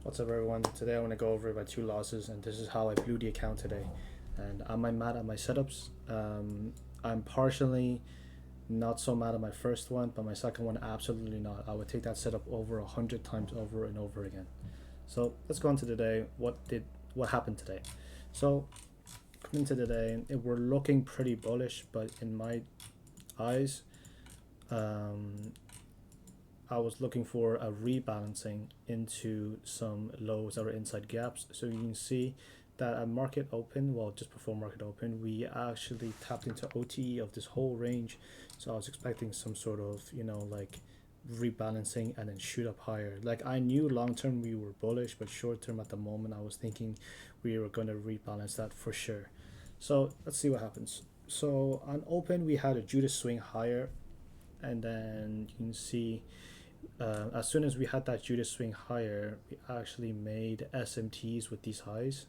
What's up, everyone? Today I want to go over my two losses, and this is how I blew the account today. And am I mad at my setups? I'm partially not so mad at my first one, but my second one, absolutely not. I would take that setup over 100 times over and over again. So let's go into today. What happened today? So coming into today, we're looking pretty bullish, but in my eyes, um, I was looking for a rebalancing into some lows that are inside gaps. So you can see that at market open, well, just before market open, we actually tapped into OTE of this whole range. So I was expecting some sort of, like rebalancing and then shoot up higher. Like I knew long term we were bullish, but short term at the moment, I was thinking we were going to rebalance that for sure. So let's see what happens. So on open, we had a Judas swing higher, and then you can see as soon as we had that Judas swing higher, we actually made SMTs with these highs.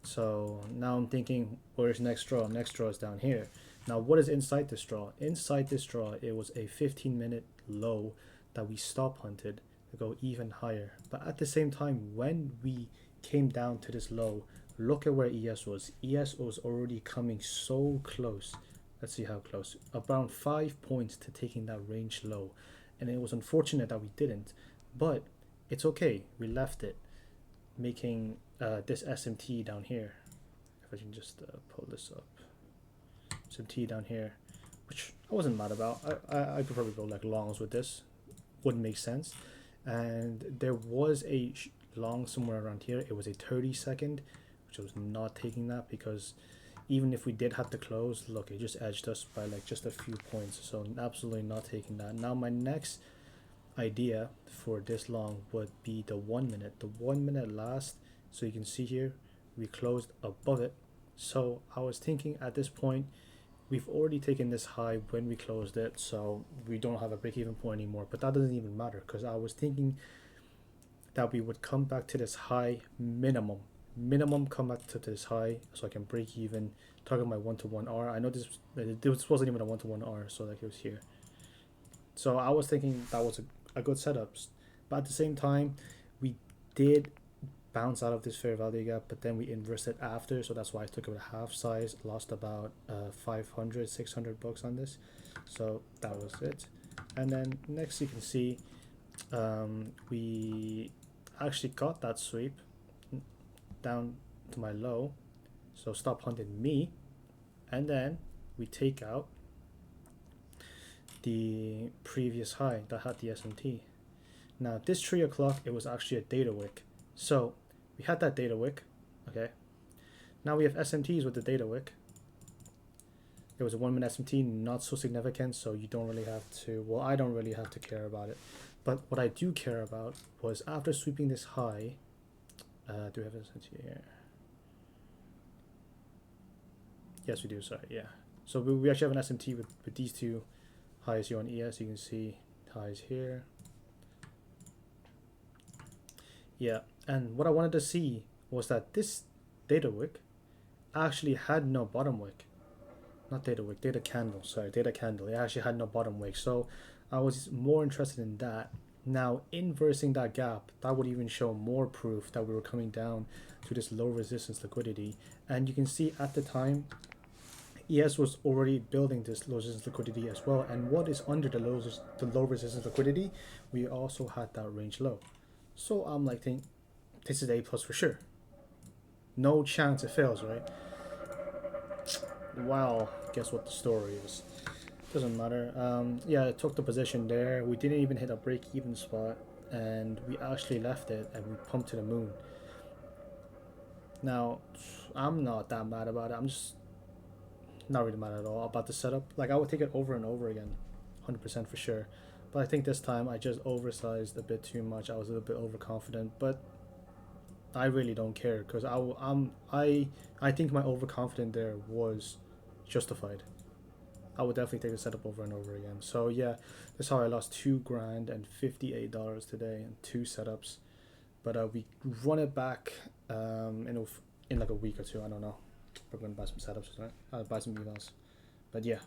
So now I'm thinking, where's next draw? Next draw is down here. Now, what is inside this draw? Inside this draw, it was a 15-minute low that we stop hunted to go even higher. But at the same time, when we came down to this low, look at where ES was. ES was already coming so close. Let's see how close. Around 5 points to taking that range low. And it was unfortunate that we didn't, but it's okay. We left it, making this SMT down here. If I can just pull this up, SMT down here, which I wasn't mad about. I could probably go like longs with this, wouldn't make sense. And there was a long somewhere around here. It was a 30-second, which I was not taking that because even if we did have to close, look, it just edged us by like just a few points. So absolutely not taking that. Now my next idea for this long would be the 1 minute. The 1 minute last. So you can see here, we closed above it. So I was thinking at this point, we've already taken this high when we closed it. So we don't have a break even point anymore. But that doesn't even matter because I was thinking that we would come back to this high minimum come back to this high so I can break even, target my 1-to-1 R. I know this wasn't even a 1-to-1 R, so like it was here. So I was thinking that was a good setup, but at the same time we did bounce out of this fair value gap, but then we inversed it after, so that's why I took it a half size, lost about 500-600 bucks on this. So that was it. And then next you can see we actually got that sweep down to my low, so stop hunting me, and then we take out the previous high that had the SMT. Now this 3 o'clock, it was actually a data wick, so we had that data wick. Okay, now we have SMTs with the data wick. It was a 1 minute SMT, not so significant, so you don't really have to, well, I don't really have to care about it. But what I do care about was after sweeping this high, do we have SMT here? Yes, we do. Sorry, yeah. So we actually have an SMT with these two highs here on ES. You can see highs here. Yeah, and what I wanted to see was that this data wick actually had no bottom wick. Not data wick, data candle. Sorry, data candle. It actually had no bottom wick. So I was more interested in that. Now, inversing that gap, that would even show more proof that we were coming down to this low resistance liquidity. And you can see at the time, ES was already building this low resistance liquidity as well. And what is under the low resistance liquidity? We also had that range low. So I'm like, think this is A plus for sure. No chance it fails, right? Well, guess what the story is. Doesn't matter. Yeah, I took the position there. We didn't even hit a break-even spot, and we actually left it, and we pumped to the moon. Now, I'm not that mad about it. I'm just not really mad at all about the setup. Like, I would take it over and over again, 100% for sure. But I think this time I just oversized a bit too much. I was a little bit overconfident, but I really don't care because I think my overconfidence there was justified. I would definitely take the setup over and over again. So yeah, that's how I lost $2,000 and $58 today and two setups. But we run it back in like a week or two. I don't know. We're gonna buy some setups, right? I'll buy some evals. But yeah,